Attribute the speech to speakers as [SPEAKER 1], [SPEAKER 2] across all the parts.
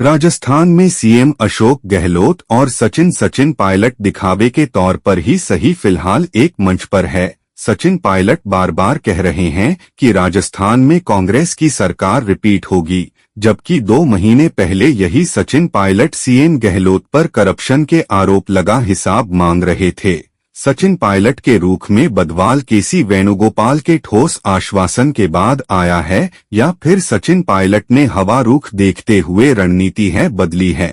[SPEAKER 1] राजस्थान में सीएम अशोक गहलोत और सचिन पायलट दिखावे के तौर पर ही सही फिलहाल एक मंच पर है। सचिन पायलट बार बार कह रहे हैं कि राजस्थान में कांग्रेस की सरकार रिपीट होगी, जबकि 2 महीने पहले यही सचिन पायलट सीएम गहलोत पर करप्शन के आरोप लगा हिसाब मांग रहे थे। सचिन पायलट के रुख में बदवाल केसी वेणुगोपाल के ठोस आश्वासन के बाद आया है, या फिर सचिन पायलट ने हवा रुख देखते हुए रणनीति बदली है।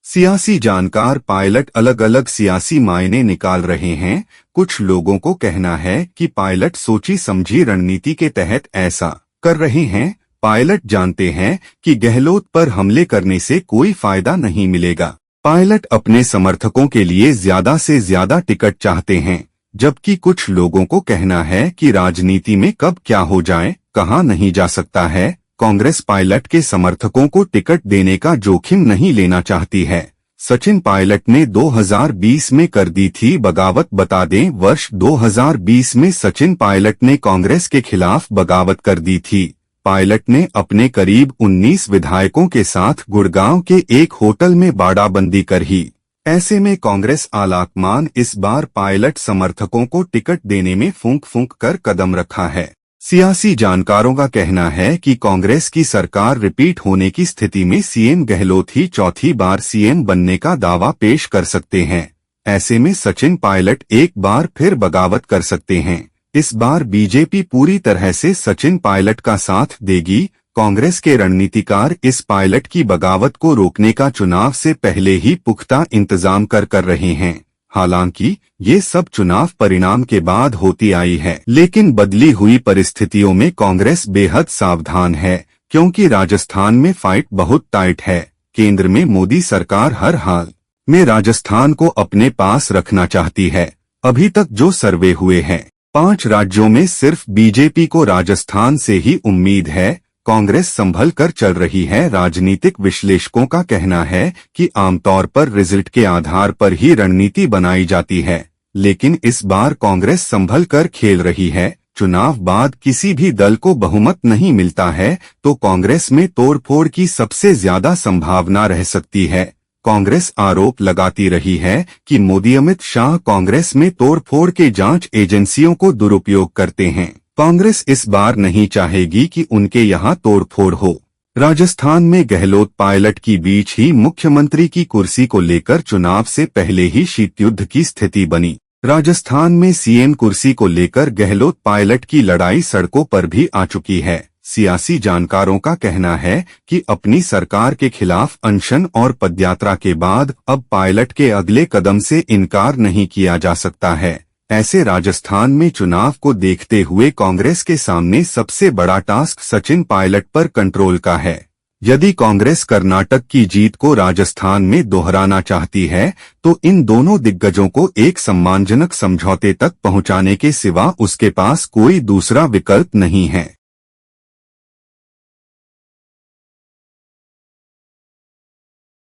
[SPEAKER 1] सियासी जानकार पायलट अलग अलग सियासी मायने निकाल रहे हैं। कुछ लोगों को कहना है कि पायलट सोची समझी रणनीति के तहत ऐसा कर रहे हैं। पायलट जानते हैं कि गहलोत पर हमले करने से कोई फायदा नहीं मिलेगा। पायलट अपने समर्थकों के लिए ज्यादा से ज्यादा टिकट चाहते हैं, जबकि कुछ लोगों को कहना है कि राजनीति में कब क्या हो जाए कहाँ नहीं जा सकता है। कांग्रेस पायलट के समर्थकों को टिकट देने का जोखिम नहीं लेना चाहती है। सचिन पायलट ने 2020 में कर दी थी बगावत। बता दें, वर्ष 2020 में सचिन पायलट ने कांग्रेस के खिलाफ बगावत कर दी थी। पायलट ने अपने करीब 19 विधायकों के साथ गुड़गांव के एक होटल में बाड़ाबंदी कर ही। ऐसे में कांग्रेस आलाकमान इस बार पायलट समर्थकों को टिकट देने में फूंक कर कदम रखा है। सियासी जानकारों का कहना है कि कांग्रेस की सरकार रिपीट होने की स्थिति में सीएम गहलोत ही चौथी बार सीएम बनने का दावा पेश कर सकते हैं। ऐसे में सचिन पायलट एक बार फिर बगावत कर सकते हैं। इस बार बीजेपी पूरी तरह से सचिन पायलट का साथ देगी। कांग्रेस के रणनीतिकार इस पायलट की बगावत को रोकने का चुनाव से पहले ही पुख्ता इंतजाम कर रहे हैं। हालांकि ये सब चुनाव परिणाम के बाद होती आई है, लेकिन बदली हुई परिस्थितियों में कांग्रेस बेहद सावधान है, क्योंकि राजस्थान में फाइट बहुत टाइट है। केंद्र में मोदी सरकार हर हाल में राजस्थान को अपने पास रखना चाहती है। अभी तक जो सर्वे हुए हैं, 5 राज्यों में सिर्फ बीजेपी को राजस्थान से ही उम्मीद है। कांग्रेस संभल कर चल रही है। राजनीतिक विश्लेषकों का कहना है कि आमतौर पर रिजल्ट के आधार पर ही रणनीति बनाई जाती है, लेकिन इस बार कांग्रेस संभल कर खेल रही है। चुनाव बाद किसी भी दल को बहुमत नहीं मिलता है तो कांग्रेस में तोड़फोड़ की सबसे ज्यादा संभावना रह सकती है। कांग्रेस आरोप लगाती रही है कि मोदी अमित शाह कांग्रेस में तोड़फोड़ के जांच एजेंसियों को दुरुपयोग करते हैं। कांग्रेस इस बार नहीं चाहेगी कि उनके यहां तोड़फोड़ हो। राजस्थान में गहलोत पायलट की बीच ही मुख्यमंत्री की कुर्सी को लेकर चुनाव से पहले ही शीतयुद्ध की स्थिति बनी। राजस्थान में सीएम कुर्सी को लेकर गहलोत पायलट की लड़ाई सड़कों पर भी आ चुकी है। सियासी जानकारों का कहना है कि अपनी सरकार के खिलाफ अनशन और पदयात्रा के बाद अब पायलट के अगले कदम से इनकार नहीं किया जा सकता है। ऐसे राजस्थान में चुनाव को देखते हुए कांग्रेस के सामने सबसे बड़ा टास्क सचिन पायलट पर कंट्रोल का है। यदि कांग्रेस कर्नाटक की जीत को राजस्थान में दोहराना चाहती है तो इन दोनों दिग्गजों को एक सम्मानजनक समझौते तक पहुंचाने के सिवा उसके पास कोई दूसरा विकल्प नहीं है।